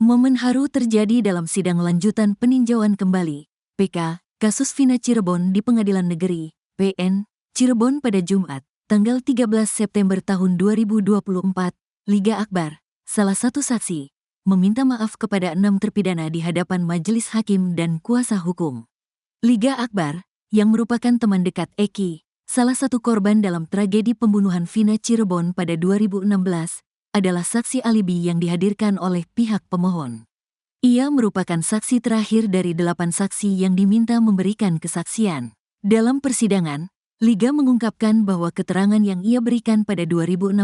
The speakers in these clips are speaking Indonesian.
Momen haru terjadi dalam sidang lanjutan peninjauan kembali PK kasus Vina Cirebon di Pengadilan Negeri PN Cirebon pada Jumat, tanggal 13 September tahun 2024. Liga Akbar, salah satu saksi, meminta maaf kepada 6 terpidana di hadapan majelis hakim dan kuasa hukum. Liga Akbar, yang merupakan teman dekat Eki, salah satu korban dalam tragedi pembunuhan Vina Cirebon pada 2016, adalah saksi alibi yang dihadirkan oleh pihak pemohon. Ia merupakan saksi terakhir dari 8 saksi yang diminta memberikan kesaksian. Dalam persidangan, Liga mengungkapkan bahwa keterangan yang ia berikan pada 2016,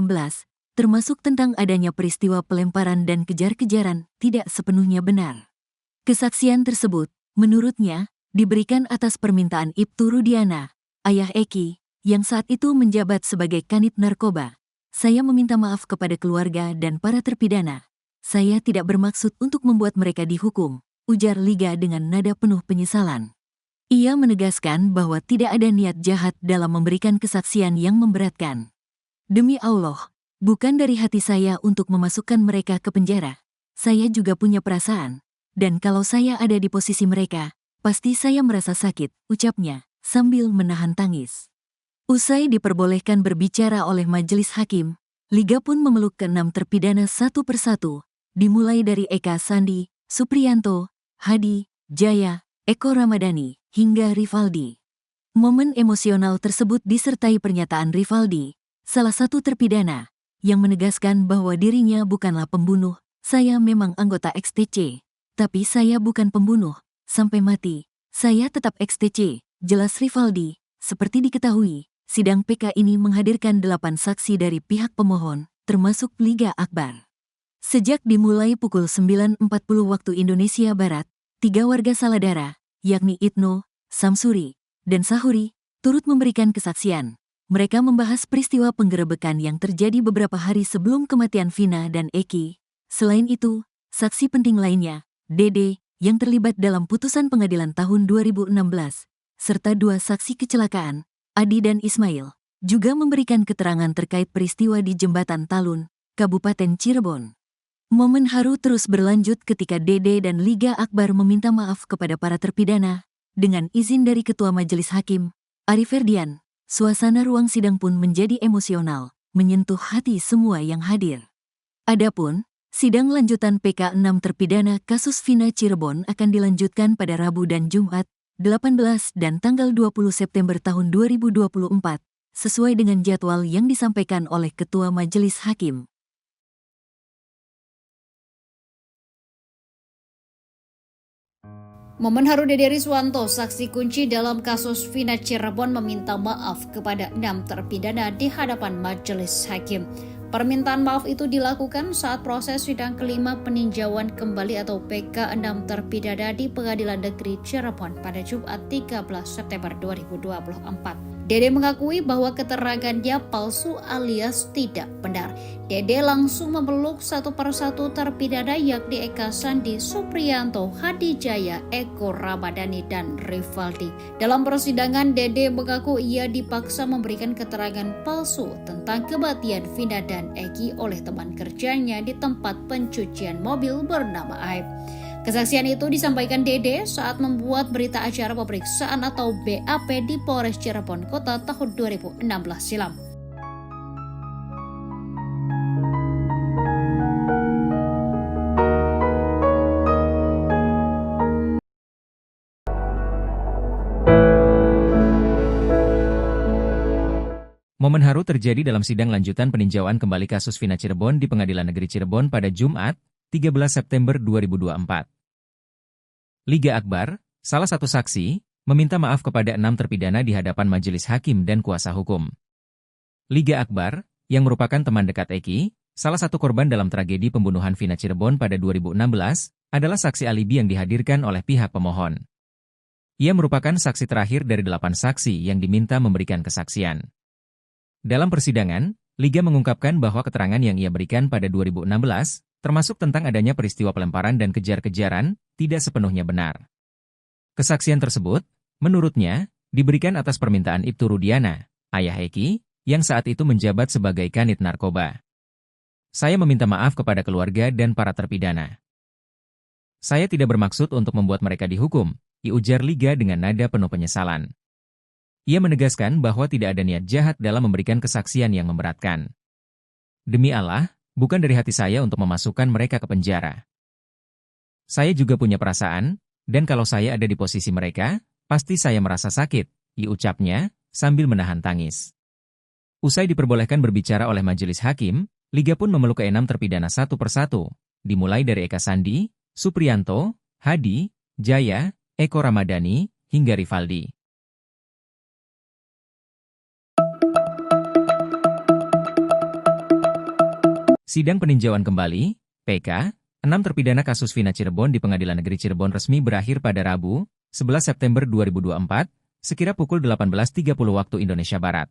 termasuk tentang adanya peristiwa pelemparan dan kejar-kejaran, tidak sepenuhnya benar. Kesaksian tersebut, menurutnya, diberikan atas permintaan Ibtu Rudiana, ayah Eki, yang saat itu menjabat sebagai Kanit Narkoba. Saya meminta maaf kepada keluarga dan para terpidana. Saya tidak bermaksud untuk membuat mereka dihukum, ujar Liga dengan nada penuh penyesalan. Ia menegaskan bahwa tidak ada niat jahat dalam memberikan kesaksian yang memberatkan. Demi Allah, bukan dari hati saya untuk memasukkan mereka ke penjara. Saya juga punya perasaan, dan kalau saya ada di posisi mereka, pasti saya merasa sakit, ucapnya, sambil menahan tangis. Usai diperbolehkan berbicara oleh majelis hakim, Liga pun memeluk ke-6 terpidana satu persatu, dimulai dari Eka Sandi, Supriyanto, Hadi, Jaya, Eko Ramadhani, hingga Rivaldi. Momen emosional tersebut disertai pernyataan Rivaldi, salah satu terpidana, yang menegaskan bahwa dirinya bukanlah pembunuh. Saya memang anggota XTC, tapi saya bukan pembunuh. Sampai mati, saya tetap XTC, jelas Rivaldi. Seperti diketahui, sidang PK ini menghadirkan 8 saksi dari pihak pemohon, termasuk Liga Akbar. Sejak dimulai pukul 9.40 waktu Indonesia Barat, 3 warga Saladara, yakni Itno, Samsuri, dan Sahuri, turut memberikan kesaksian. Mereka membahas peristiwa penggerebekan yang terjadi beberapa hari sebelum kematian Vina dan Eki. Selain itu, saksi penting lainnya, Dede, yang terlibat dalam putusan pengadilan tahun 2016, serta 2 saksi kecelakaan, Adi dan Ismail, juga memberikan keterangan terkait peristiwa di Jembatan Talun, Kabupaten Cirebon. Momen haru terus berlanjut ketika Dede dan Liga Akbar meminta maaf kepada para terpidana. Dengan izin dari Ketua Majelis Hakim, Ari Ferdian, suasana ruang sidang pun menjadi emosional, menyentuh hati semua yang hadir. Adapun, sidang lanjutan PK 6 terpidana kasus Vina Cirebon akan dilanjutkan pada Rabu dan Jumat, 18 dan tanggal 20 September tahun 2024, sesuai dengan jadwal yang disampaikan oleh Ketua Majelis Hakim. Momen haru Dede Riswanto, saksi kunci dalam kasus Vina Cirebon, meminta maaf kepada 6 terpidana di hadapan majelis hakim. Permintaan maaf itu dilakukan saat proses sidang kelima peninjauan kembali atau PK 6 terpidana di Pengadilan Negeri Cirebon pada Jumat 13 September 2024. Dede mengakui bahwa keterangannya palsu alias tidak benar. Dede langsung memeluk satu persatu terpidana yakni Eka Sandi, Supriyanto, Hadi Jaya, Eko Ramadhani, dan Rivaldi. Dalam persidangan, Dede mengaku ia dipaksa memberikan keterangan palsu tentang kematian Vina dan Eki oleh teman kerjanya di tempat pencucian mobil bernama Aib. Kesaksian itu disampaikan Dede saat membuat berita acara pemeriksaan atau BAP di Polres Cirebon Kota tahun 2016 silam. Momen haru terjadi dalam sidang lanjutan peninjauan kembali kasus Vina Cirebon di Pengadilan Negeri Cirebon pada Jumat, 13 September 2024. Liga Akbar, salah satu saksi, meminta maaf kepada 6 terpidana di hadapan majelis hakim dan kuasa hukum. Liga Akbar, yang merupakan teman dekat Eki, salah satu korban dalam tragedi pembunuhan Vina Cirebon pada 2016, adalah saksi alibi yang dihadirkan oleh pihak pemohon. Ia merupakan saksi terakhir dari 8 saksi yang diminta memberikan kesaksian. Dalam persidangan, Liga mengungkapkan bahwa keterangan yang ia berikan pada 2016, termasuk tentang adanya peristiwa pelemparan dan kejar-kejaran, tidak sepenuhnya benar. Kesaksian tersebut, menurutnya, diberikan atas permintaan Ibtu Rudiana, ayah Eki, yang saat itu menjabat sebagai Kanit Narkoba. Saya meminta maaf kepada keluarga dan para terpidana. Saya tidak bermaksud untuk membuat mereka dihukum, ujar Liga dengan nada penuh penyesalan. Ia menegaskan bahwa tidak ada niat jahat dalam memberikan kesaksian yang memberatkan. Demi Allah, bukan dari hati saya untuk memasukkan mereka ke penjara. Saya juga punya perasaan, dan kalau saya ada di posisi mereka, pasti saya merasa sakit, ucapnya, sambil menahan tangis. Usai diperbolehkan berbicara oleh majelis hakim, Liga pun memeluk ke-6 terpidana satu persatu, dimulai dari Eka Sandi, Supriyanto, Hadi, Jaya, Eko Ramadhani, hingga Rivaldi. Sidang peninjauan kembali, PK, 6 terpidana kasus Vina Cirebon di Pengadilan Negeri Cirebon resmi berakhir pada Rabu, 11 September 2024, sekira pukul 18.30 waktu Indonesia Barat.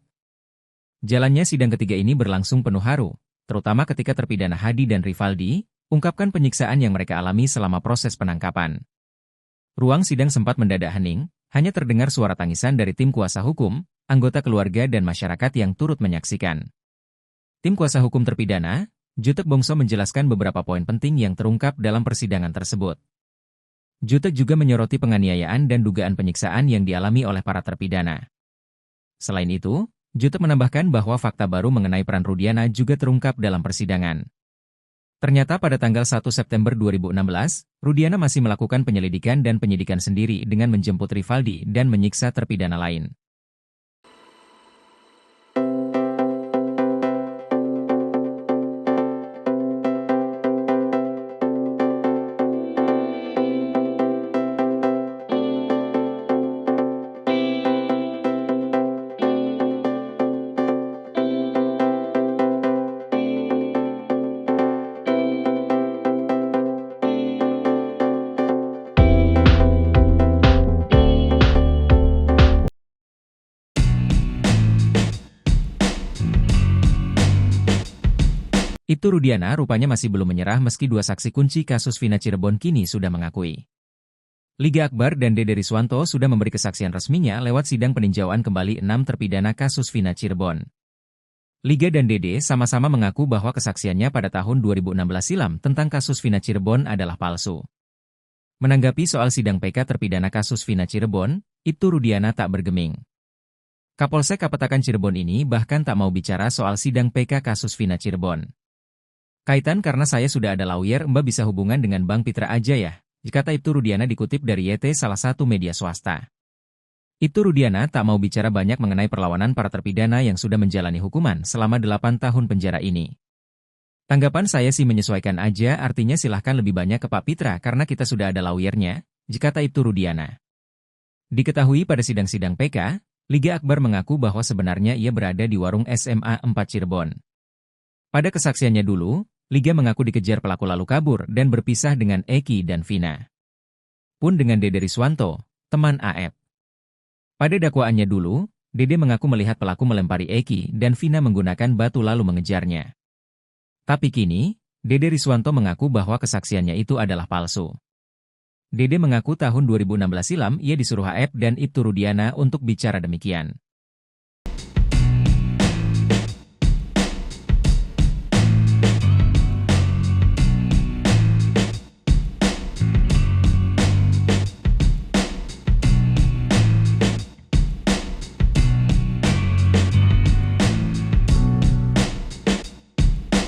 Jalannya sidang ketiga ini berlangsung penuh haru, terutama ketika terpidana Hadi dan Rivaldi ungkapkan penyiksaan yang mereka alami selama proses penangkapan. Ruang sidang sempat mendadak hening, hanya terdengar suara tangisan dari tim kuasa hukum, anggota keluarga dan masyarakat yang turut menyaksikan. Tim kuasa hukum terpidana, Jutek Bongso menjelaskan beberapa poin penting yang terungkap dalam persidangan tersebut. Jutek juga menyoroti penganiayaan dan dugaan penyiksaan yang dialami oleh para terpidana. Selain itu, Jutek menambahkan bahwa fakta baru mengenai peran Rudiana juga terungkap dalam persidangan. Ternyata pada tanggal 1 September 2016, Rudiana masih melakukan penyelidikan dan penyidikan sendiri dengan menjemput Rivaldi dan menyiksa terpidana lain. Ibtu Rudiana rupanya masih belum menyerah meski dua saksi kunci kasus Vina Cirebon kini sudah mengakui. Liga Akbar dan Dede Riswanto sudah memberi kesaksian resminya lewat sidang peninjauan kembali 6 terpidana kasus Vina Cirebon. Liga dan Dede sama-sama mengaku bahwa kesaksiannya pada tahun 2016 silam tentang kasus Vina Cirebon adalah palsu. Menanggapi soal sidang PK terpidana kasus Vina Cirebon, Ibtu Rudiana tak bergeming. Kapolsek Kapetakan Cirebon ini bahkan tak mau bicara soal sidang PK kasus Vina Cirebon. Kaitan karena saya sudah ada lawyer, Mbak bisa hubungan dengan Bang Pitra aja ya, kata Ibtu Rudiana dikutip dari YT salah satu media swasta. Ibtu Rudiana tak mau bicara banyak mengenai perlawanan para terpidana yang sudah menjalani hukuman selama 8 tahun penjara ini. Tanggapan saya sih menyesuaikan aja, artinya silahkan lebih banyak ke Pak Pitra karena kita sudah ada lawyernya, kata Ibtu Rudiana. Diketahui pada sidang-sidang PK, Liga Akbar mengaku bahwa sebenarnya ia berada di warung SMA 4 Cirebon. Pada kesaksiannya dulu, Liga mengaku dikejar pelaku lalu kabur dan berpisah dengan Eki dan Vina. Pun dengan Dede Riswanto, teman AF. Pada dakwaannya dulu, Dede mengaku melihat pelaku melempari Eki dan Vina menggunakan batu lalu mengejarnya. Tapi kini, Dede Riswanto mengaku bahwa kesaksiannya itu adalah palsu. Dede mengaku tahun 2016 silam ia disuruh AF dan Ibtu Rudiana untuk bicara demikian.